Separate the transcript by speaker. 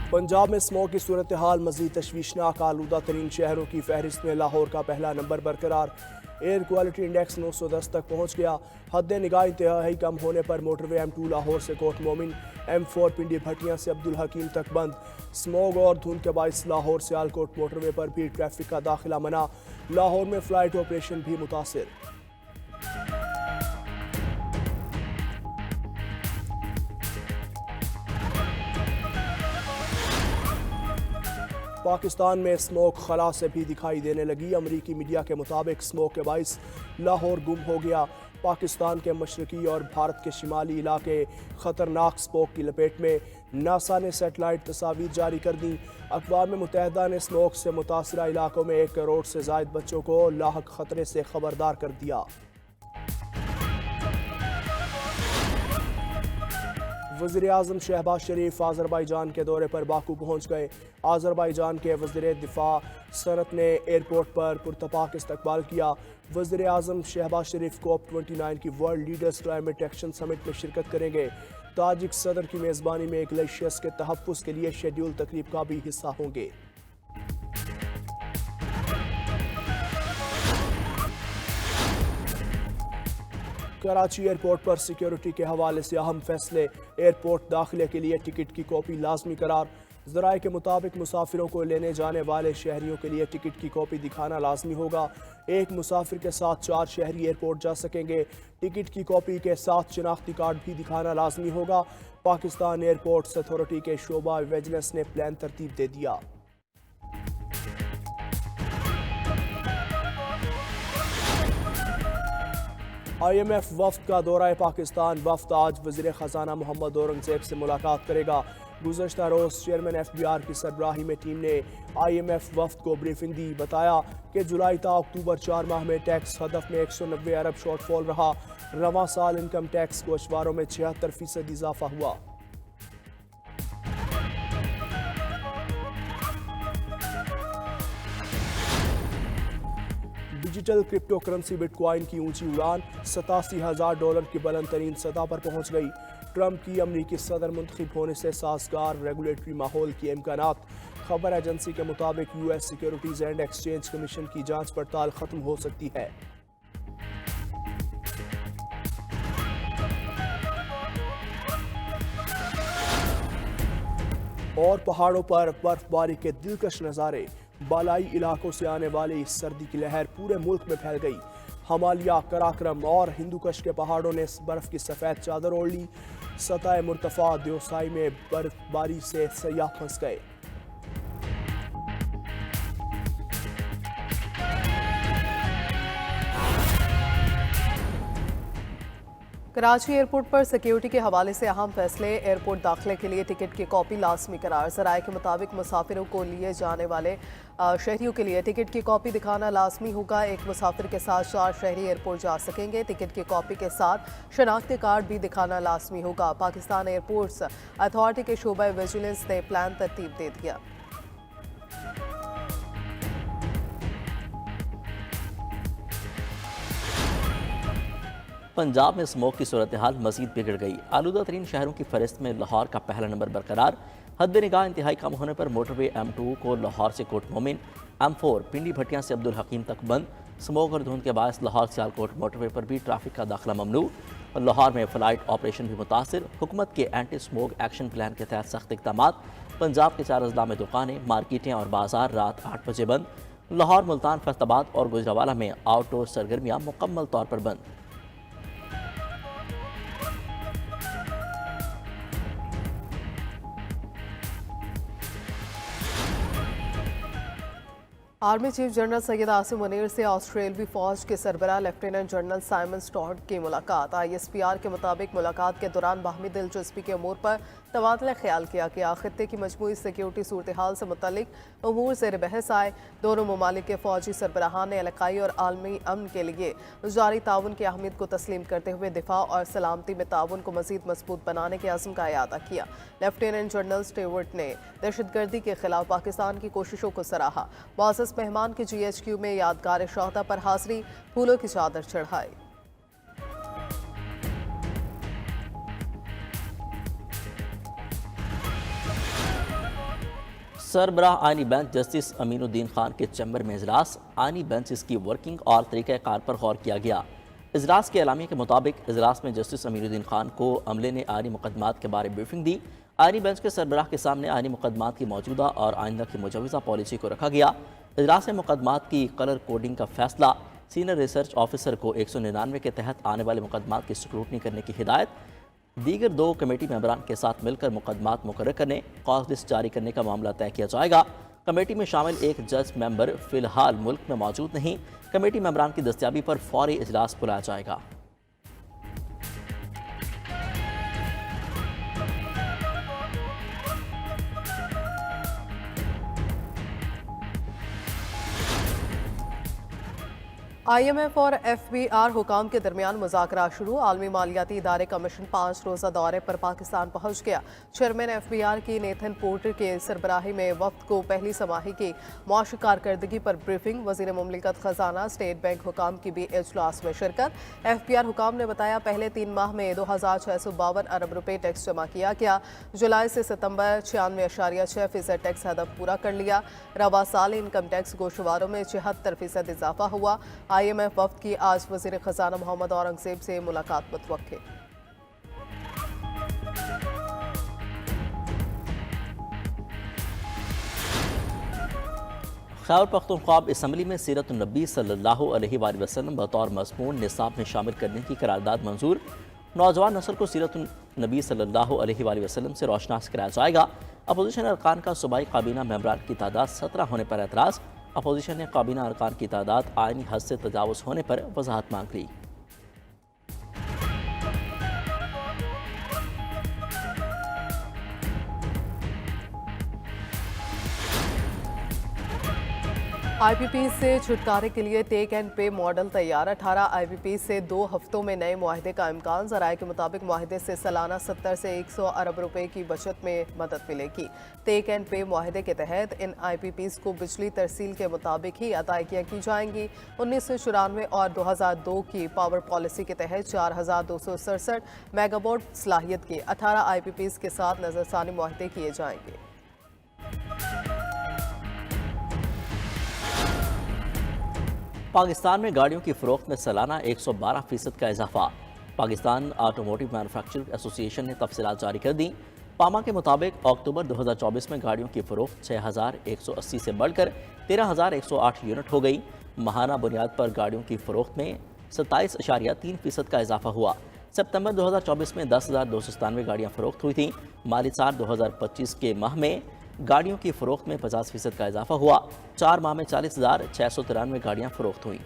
Speaker 1: पंजाब में स्मोक की सूरत हाल मजीद तशवीशनाक, आलूदा तरीन शहरों की फहरिस्त में लाहौर का पहला नंबर बरकरार। एयर क्वालिटी इंडेक्स 910 तक पहुँच गया। हद निगाह इंतहाई कम होने पर मोटरवे M2 लाहौर से कोट मोमिन, M4 पिंडी भटियां से अब्दुल हकीम तक बंद। स्मोक और धुंध के बायस लाहौर से आलकोट मोटरवे पर भी ट्रैफिक का दाखिला मना। लाहौर में फ्लाइट ऑपरेशन भी मुतासिर। पाकिस्तान में स्मोक खला से भी दिखाई देने लगी। अमरीकी मीडिया के मुताबिक स्मोक के बाइस लाहौर गुम हो गया। पाकिस्तान के मशरकी और भारत के शिमाली इलाके खतरनाक स्मोक की लपेट में। नासा ने सेटेलाइट तस्वीर जारी कर दी। अक़वाम मुत्तहिदा ने स्मोक से मुतासरा इलाकों में 1 करोड़ से ज़ायद बच्चों को लाहक खतरे से खबरदार कर दिया। वज़ीर-ए-आज़म शहबाज शरीफ आज़रबाईजान के दौरे पर बाकू पहुँच गए। आज़रबाईजान के वज़ीर दिफा सनत ने एयरपोर्ट पर पुरतपाक इस्तकबाल किया। वज़ीर-ए-आज़म शहबाज शरीफ COP29 की world leaders climate action summit में शिरकत करेंगे। ताजिक सदर की मेज़बानी में ग्लेशियर्स के तहफ़्फ़ुज़ के लिए शेड्यूल तकरीब का भी हिस्सा होंगे। कराची एयरपोर्ट पर सिक्योरिटी के हवाले से अहम फैसले। एयरपोर्ट दाखिले के लिए टिकट की कॉपी लाजमी करार। ज़राए के मुताबिक मुसाफिरों को लेने जाने वाले शहरियों के लिए टिकट की कॉपी दिखाना लाजमी होगा। एक मुसाफिर के साथ 4 शहरी एयरपोर्ट जा सकेंगे। टिकट की कॉपी के साथ शनाख्ती कार्ड भी दिखाना लाजमी होगा। पाकिस्तान एयरपोर्ट्स अथॉरिटी के शोबा विजिलेंस ने प्लान तरतीब दे दिया। IMF वफ्द का दौरा पाकिस्तान। वफ्द आज वज़ीर ख़जाना मोहम्मद औरंगज़ेब से मुलाकात करेगा। गुज़श्ता रोज़ चेयरमैन FBR की सरबराही में टीम ने IMF वफ्द को ब्रीफिंग दी। बताया कि जुलाई ता अक्टूबर 4 माह में टैक्स हदफ में 190 अरब शॉर्टफॉल रहा। रवां साल इनकम टैक्स गोशवारों में 76% इजाफा हुआ। डिजिटल क्रिप्टो करेंसी बिटकॉइन की ऊंची उड़ान। $87,000 की बुलंद तरीन सतह पर पहुंच गई। ट्रंप की अमरीकी सदर मुंतखब होने से साजगार रेगुलेटरी माहौल की इम्कानात। खबर एजेंसी के मुताबिक US securities and exchange commission की जांच पड़ताल खत्म हो सकती है। और पहाड़ों पर बर्फबारी के दिलकश नज़ारे। बालाई इलाकों से आने वाली इस सर्दी की लहर पूरे मुल्क में फैल गई। हिमालय, कराक्रम और हिंदुकुश के पहाड़ों ने बर्फ की सफ़ेद चादर ओढ़ ली। सतह मुर्तफा देवसाई में बर्फबारी से सयाह फंस गए।
Speaker 2: कराची एयरपोर्ट पर सिक्योरिटी के हवाले से अहम फैसले। एयरपोर्ट दाखिले के लिए टिकट की कॉपी लाजमी करार। ज़राए के मुताबिक मुसाफिरों को लिए जाने वाले शहरियों के लिए टिकट की कॉपी दिखाना लाजमी होगा। एक मुसाफिर के साथ 4 शहरी एयरपोर्ट जा सकेंगे। टिकट की कॉपी के साथ शनाख्ती कार्ड भी दिखाना लाजमी होगा। पाकिस्तान एयरपोर्ट्स अथॉरिटी के शोबा विजिलेंस ने प्लान तरतीब दे दिया।
Speaker 3: पंजाब में स्मोक की सूरत हाल मजीद बिगड़ गई। आलूदा तरीन शहरों की फहरिस्त में लाहौर का पहला नंबर बरकरार। हद निगाह इंतहाई कम होने पर मोटरवे M2 को लाहौर से कोट मोमिन, M4 पिंडी भटियां से अब्दुल हकीम तक बंद। स्मोक और धुंध के बायस लाहौर से आलकोट मोटरवे पर भी ट्रैफिक का दाखिला ममनू और लाहौर में फ्लाइट ऑपरेशन भी मुतासिर। हुकूमत के एंटी स्मोक एक्शन प्लान के तहत सख्त इक़दाम। पंजाब के 4 अजला में दुकानें, मार्केटें और बाजार रात 8 बजे बंद। लाहौर, मुल्तान, फैसलाबाद और गुजरावाला में आउटडोर सरगर्मियाँ मुकम्मल तौर पर बंद।
Speaker 2: Army chief general Syed Asim Munir से ऑस्ट्रेलवी फौज के सरबराह लेफ्टिनेंट जनरल साइमन स्टॉर्ट की मुलाकात। ISPR के मुताबिक मुलाकात के दौरान बाहमी दिलचस्पी के अमूर पर तबादला ख्याल किया गया। खित्ते की मजमूई सिक्योरिटी सूरत हाल से मुतल्लिक अमूर ज़ेर बहस आए। दोनों ममालिक के फौजी सरबराहान ने इलाकाई और आलमी अमन के लिए जारी ताउन की अहमियत को तस्लीम करते हुए दिफा और सलामती में ताउन को मजीद मजबूत बनाने के अज़्म का अयादा किया। लेफ्टिनेंट जनरल स्टीवर्ट ने दहशतगर्दी के खिलाफ पाकिस्तान की कोशिशों को सराहा। मुअज़्ज़ज़ मेहमान की GHQ में यादगार शोहदा पर हाज़री, फूलों की चादर चढ़ाई।
Speaker 3: सरबराह आइनी बेंच जस्टिस अमीनुद्दीन खान के चैम्बर में इजलास। आइनी बेंच इसकी वर्किंग और तरीक़ाकार पर गौर किया गया। इजलास के एलामिया के मुताबिक इजलास में जस्टिस अमीनुद्दीन खान को अमले ने आइनी मुकदमात के बारे में ब्रीफिंग दी। आइनी बेंच के सरबराह के सामने आइनी मुकदमात की मौजूदा और आइंदा की मुजवज़ा पॉलिसी को रखा गया। इजलास में मुकदमात की कलर कोडिंग का फैसला, सीनियर रिसर्च ऑफिसर को 199 के तहत आने वाले मुकदमात की स्क्रूटनी करने की हिदायत, दीगर 2 कमेटी मेंबरान के साथ मिलकर मुकदमात मुकर्रर करने, कॉज लिस्ट जारी करने का मामला तय किया जाएगा। कमेटी में शामिल एक जज मेंबर फिलहाल मुल्क में मौजूद नहीं। कमेटी मेंबरान की दस्तयाबी पर फौरी इजलास बुलाया जाएगा।
Speaker 2: IMF और FBR हुकाम के दरमियान मुज़ाकरा शुरू। आलमी मालियाती इदारे का मिशन 5 रोज़ा दौरे पर पाकिस्तान पहुँच गया। चेयरमैन FBR की नेथन पोर्टर के सरबराही में वफ्द को पहली समाही की मुआशी कारकर्दगी पर ब्रीफिंग। वज़ीर मुमलिकत ख़जाना स्टेट बैंक हुकाम की भी इजलास में शिरकत। FBR हुकाम ने बताया पहले 3 माह में 2652 अरब रुपये टैक्स जमा किया गया। जुलाई से सितंबर 96.6% टैक्स हदफ पूरा कर लिया। रवा साल इनकम टैक्स गोशवारों में 76% इजाफा हुआ। IMF वफ्द की आज वज़ीर ख़जाना मोहम्मद औरंगज़ेब से मुलाकात मुतवक्के।
Speaker 3: खैबर पख्तूनख्वा असम्बली में सीरत नबी सल्लल्लाहु अलैहि वसल्लम बतौर मज़मून निसाब में शामिल करने की करारदाद मंजूर। नौजवान नस्ल को सीरत नबी सल्लल्लाहु अलैहि वसल्लम से रोशनास कराया जाएगा। अपोजिशन अरकान का सूबाई काबीना मेंबरान की तादाद 17 होने पर एतराज़। अपोजिशन ने काबीना अरकान की तादाद आइनी हद से तजावुज़ होने पर वजाहत मांग ली।
Speaker 2: IPP से छुटकारे के लिए टेक एंड पे मॉडल तैयार। 18 IPP से 2 हफ्तों में नए मुआहदे का इम्कान। ज़राए के मुताबिक मुआहदे से सालाना 70 से 100 अरब रुपए की बचत में मदद मिलेगी। टेक एंड पे मुआहदे के तहत इन IPPs को बिजली तरसील के मुताबिक ही अदायगियाँ की जाएंगी। 1994 और 2002 की पावर पॉलिसी के तहत 4267 मेगावाट सलाहियत के 18 IPPs के साथ नजरसानी मुआहदे किए जाएंगे।
Speaker 3: पाकिस्तान में गाड़ियों की फ़रोख्त में सालाना 112% का इजाफा। पाकिस्तान ऑटोमोटिव मैन्युफैक्चरिंग एसोसिएशन ने तफसीलात जारी कर दी। पामा के मुताबिक अक्टूबर 2024 में गाड़ियों की फ़रोख्त 6180 से बढ़कर 13108 यूनिट हो गई। माहाना बुनियाद पर गाड़ियों की फ़रोख्त में 27.3% का इजाफा हुआ। सितंबर 2024 में 10,297 गाड़ियाँ फ़रोख्त हुई थीं। माली साल 2025 के माह में गाड़ियों की फ़रोख्त में 50% का इजाफा हुआ। 4 माह में 40,693 गाड़ियाँ फ़रोख्त हुईं।